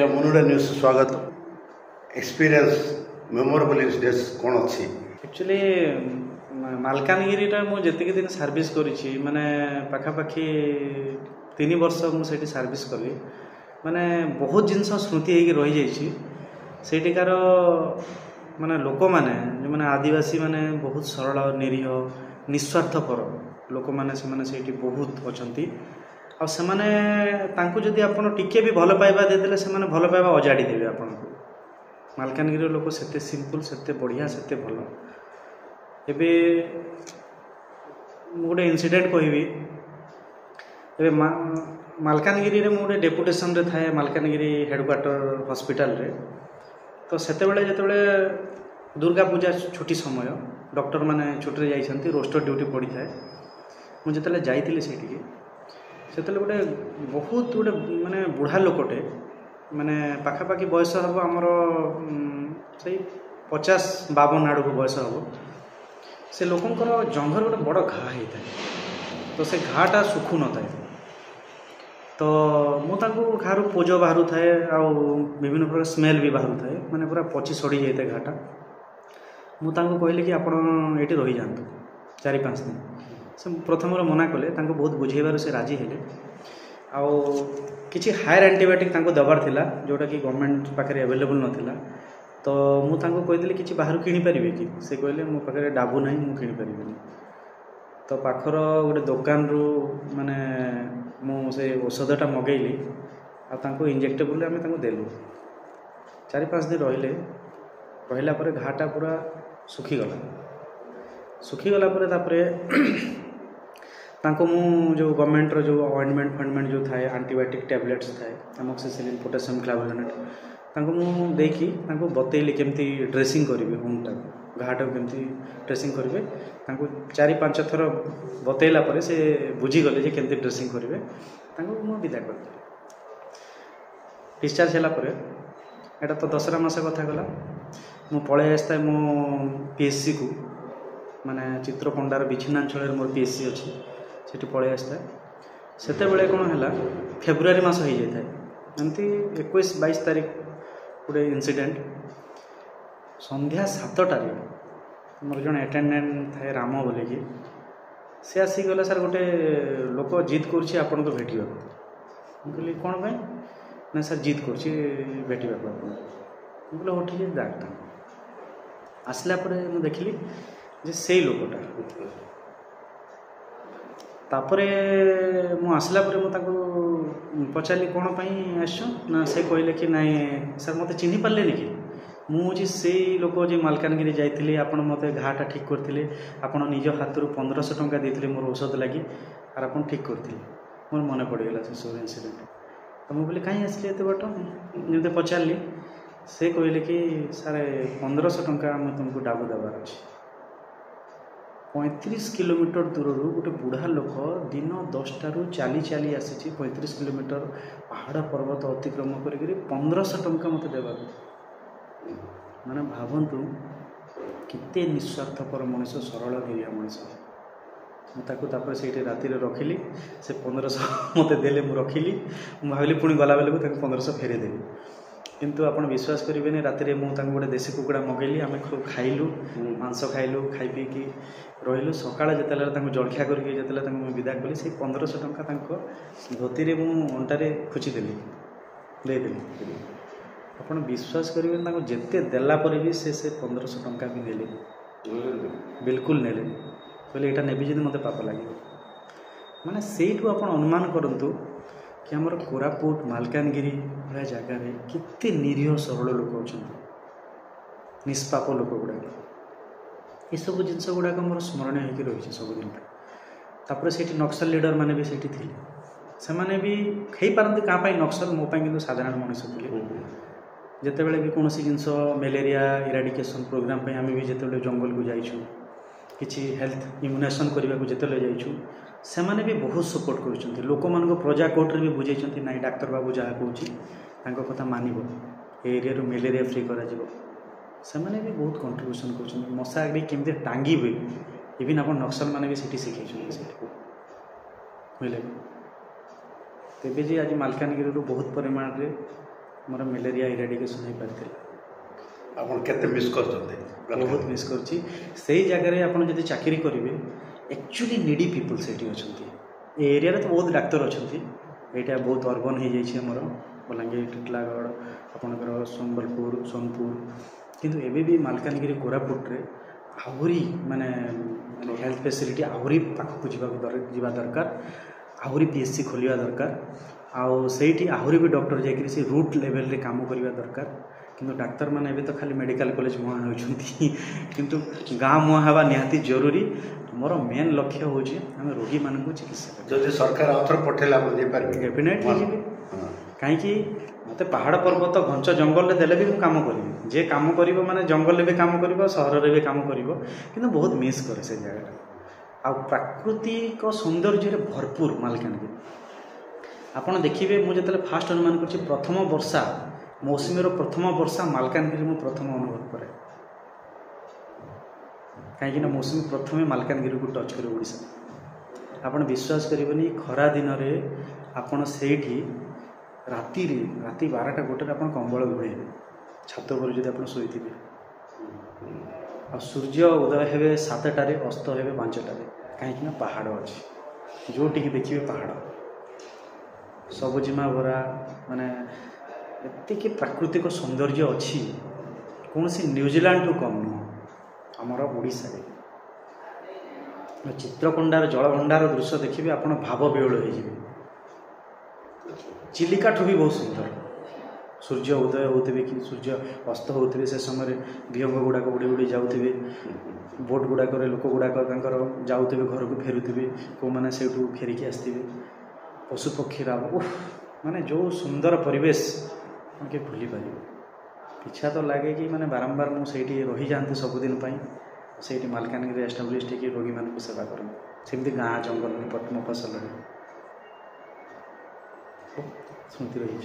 मुनुडा news स्वागत experience memorable days कौन अच्छी एक्चुअली मालकानगिरी मुझे दिन सर्विस करी माने पाखापाखि 3 वर्ष मुझे सर्विस कली माने बहुत जिनस स्मृति हो रही जाइए माने लोक मैंने जो मैंने आदिवासी माने बहुत सरल निरीह निस्वार्थपर लोक मैंने से बहुत अच्छा आ सेमाने तांको जदि आपण टिके भी भल पाइबा देदेले सेमाने भल पाइबा अजाड़ी देबे आपनको। मालकानगिरी लोक सेते सिंपल सेते बढ़िया सेते भल। एबे गोटे इनसीडेंट कहबी एबे मालकानगिरी रे गोटे डेपुटेशन रे थाए मालकानगिरी हेडक्वार्टर हॉस्पिटल रे तो सेते बेले जते बेले दुर्गा पूजा छुट्टी समय डॉक्टर माने छुट्टी रे जाइछंती रोस्टर ड्यूटी पड़ी थाए मु जते जाइतिली सेठी से गोटे बहुत गोटे माने बुढ़ा लोकटे माने पाखापाखि बयस हम आमर से 50-52 आड़ को बयस हम से लोकंर जंघर गोटे बड़ घा होता है तो से घाटा सुखु न था तो मुझे घारू पोज बाहर थाए आ विभिन्न प्रकार स्मेल भी बाहर थाए माने पूरा पची सड़ी जाए घाटा मुझे कहली कि आप रही जातु 4-5 दिन से प्रथम मना कले बहुत बुझेबार से राजी हेले आउ किसी हायर एंटीबायोटिक दबार थिला जोटा कि गवर्नमेंट पाखे अवेलेबल नाला तो मुझे कहीदेली कि बाहर किनीपारे कि से कहले मो पाखे डाबू ना मुझे किनीपारे तो पाखर गोटे दुकान रु माने मुझे औषधटा मगेली आ इंजेक्टेबल आम देलु 4-5 दिन रहिला परे घाटा पूरा सुखीगला तापरे तांको मु जो गवर्नमेंट रो जो ऑइंटमेंट फंडमेंट जो थाए एंटीबायोटिक टैबलेट्स थाए अमोक्सिसिलिन पोटेशियम क्लावोनेट तांको मु देखी तांको बतेइली केमती ड्रेसिंग करिवे होमटा घाटा केमती ड्रेसिंग करिवे तांको 4-5 थर बतेइला परे से बुझी गले जे केमती ड्रेसिंग करिवे तांको मु विदा कर डिस्चार्ज होला परे एटा तो दसरा मास कथा गला मु पळे आस्ता मो पीएससी को माने चित्रकोंडार विच्छिन्नांचल मोर पीएससी अच्छी सेठी पळे आस्ता सेते बेले कोन हला फेब्रुआरी मास हो जाए एमती 21-22 तारीख गोटे इनसीडेंट संध्या 7टार मोर जन अटेंडेंट थाए राम बोले कि से आसीगला सर गोटे लोक जिद कर आपन को भेटिबा कहली कौन पे ना सर जिद कर भेटिबा बोले हो ठीक है डाक्टर आसला परे मु देखली जे से लोकटा तापरे मु आसला परे मु पचारि कौन आस ना से कहले कि नाई सर मत चिन्ह पारे कि मुझे से लोक जो मालकानगिरी जाइए आपड़ मत घाटा ठीक करते आपड़ निज हाथ 1500 टंका देते मोर औषध लगी और आप ठीक करते मोर मन पड़गला से सब इनसीडेंट तो मुझे कहीं आसली एत बाट जब पचारि से कहले कि सारे 1500 टंका आम तुमको डाबू देवार अच्छे 35 किलोमीटर दूर गोटे बुढ़ा लोक दिन 10टारू चली चली आसी 35 किलोमीटर पहाड़ पर्वत अतिक्रम कर 1500 टंका मत देवा माने भावतु केते निस्वार्थपर मनीष सरल निरीह मनीष मुझे से राति रखिली से 1500 मत देले मु रखिली भाविली पुणी गला बेलू 1500 फेरेदेवी किंतु आप विश्वास करेंगे राति मुझे गोटे देशी कुकुड़ा मगेली आम खाइलु मांस खाइलु खाई पीकी रही सका जो जलखिया करके विदा कली से 1500 टंका धोती मुझे अंटारे खुचिदेली देदेली आप विश्वास करेंगे जिते देला भी से 1500 टंका भी नेले बिल्कुल नेले कहले यहाँ नेबी जी मत पाप लगे माने सेठू आप अनुमान करूँ कि आमर कोरापुट मालकानगिरी भाया जगार केते निरीह सरल लोक अच्छा निष्पाप लोक गुड़ाक ये सब जिनस गुड़ाक मोर स्मरणीय होकर रही सबुदिन तापर से नक्सल लीडर मैंने भी सेठी थे से मैंने भी कही पारती क्या नक्सल मोपाई कि साधारण मनीष थे जिते बड़े भी कौन जिनस मलेरिया इराडिकेशन प्रोग्राम आम भी जिते जंगल को जाइछू किसी हेल्थ इम्यूनेशन करने को जिते जाइछू से मैंने भी बहुत सपोर्ट कर लोक मान प्रजा कोर्ट रे भी बुझे ना डाक्तर बाबू जहाँ कहूँ कथा मानव एरिया मलेरिया फ्री करा से मैंने भी बहुत कंट्रीब्यूशन कर मशा भी केमती टांगी हुए इवन आप नक्सल मैंने भी सीठी शिखे बुझे तेज आज मालकानगिरी बहुत परिमाण में मोर मलेरिया इराडिकेशन हो पार ଆପଣ କେତେ ମିସ୍ କରୁଛନ୍ତି? बहुत मिस करछि से जगह आपन जदि चाकरी करेंगे एक्चुअली नीडी पीपल से अच्छा ए एरिया तो बहुत डाक्तर अच्छा यहाँ बहुत अर्बन हो जाइए आमर बलांगीर टिटलागढ़ आपणकर संबलपुर सोनपुर किंतु एबे भी मालकानगिरी कोरापुट रे आहरी माने हेल्थ फैसिलिटी आहरी पाखक जीवा दरकार आहरी पीएचसी खोलिया दरकार आउ सेठी आहरी भी डॉक्टर जाकि से रूट लेवल रे काम करवा दरकार किंतु डाक्तर मैंने एबे तो खाली मेडिकल कॉलेज मुहाँ होती किंतु गाँ मुहाँ हवा निहाती जरूरी मोर मेन लक्ष्य हूँ आम रोगी मान चिकित्सा जदि सरकार आउथर पठेला डेफिनेटली जी कहीं मत पहाड़ पर्वत घंच जंगल देले भी काम करी जे काम कर माने जंगल भी काम कर सहर भी काम कर कि बहुत मिस करे से जगह आ प्राकृतिक सौंदर्य भरपूर मालकानगिरी आपड़ देखिए मुझे फास्ट अनुमान कर प्रथम वर्षा मौसुमी प्रथम वर्षा मालकानगिरी मु प्रथम अनुभव करे कहीं मौसुमी प्रथम मालकानगिरी को टच करे ओडिशा आपण विश्वास करिवनी खरा दिन रे आपण सेठी राति 12टा गोटे आप कंबल घोड़े छात पर जब आप शोथे आ सूर्य उदय हे 7टारे अस्त हे 5टारे कहीं पहाड़ अच्छे जोटि देखिए पहाड़ सबुजिमा भरा माने एतिक प्राकृतिक सौंदर्य अच्छी कौन सी न्यूजीलैंड टू कम नुह आमर ओडिशा चित्रकोंडार जलभंडार दृश्य देखिए आप भाव विहल हो चिलिका ठू भी बहुत सुंदर सूर्य उदय होते कि सूर्य अस्त होते से समय विहंग गुड़ाक उड़ी उड़ी जाऊे बोट गुड़ाक लोक गुड़ाक जाऊे घर को फेरुवे कौ मैंने से फेरिकी आसवे पशुपक्षी माने जो सुंदर परिवेश के भूली पार इच्छा तो लगे कि माने बारंबार मुझे रही जाती सबुदिन से मालकानगिरी एस्टाब्लीश रोगी मान सेवा करें सेमती गाँ जंगल पटम फसल स्मृति रही।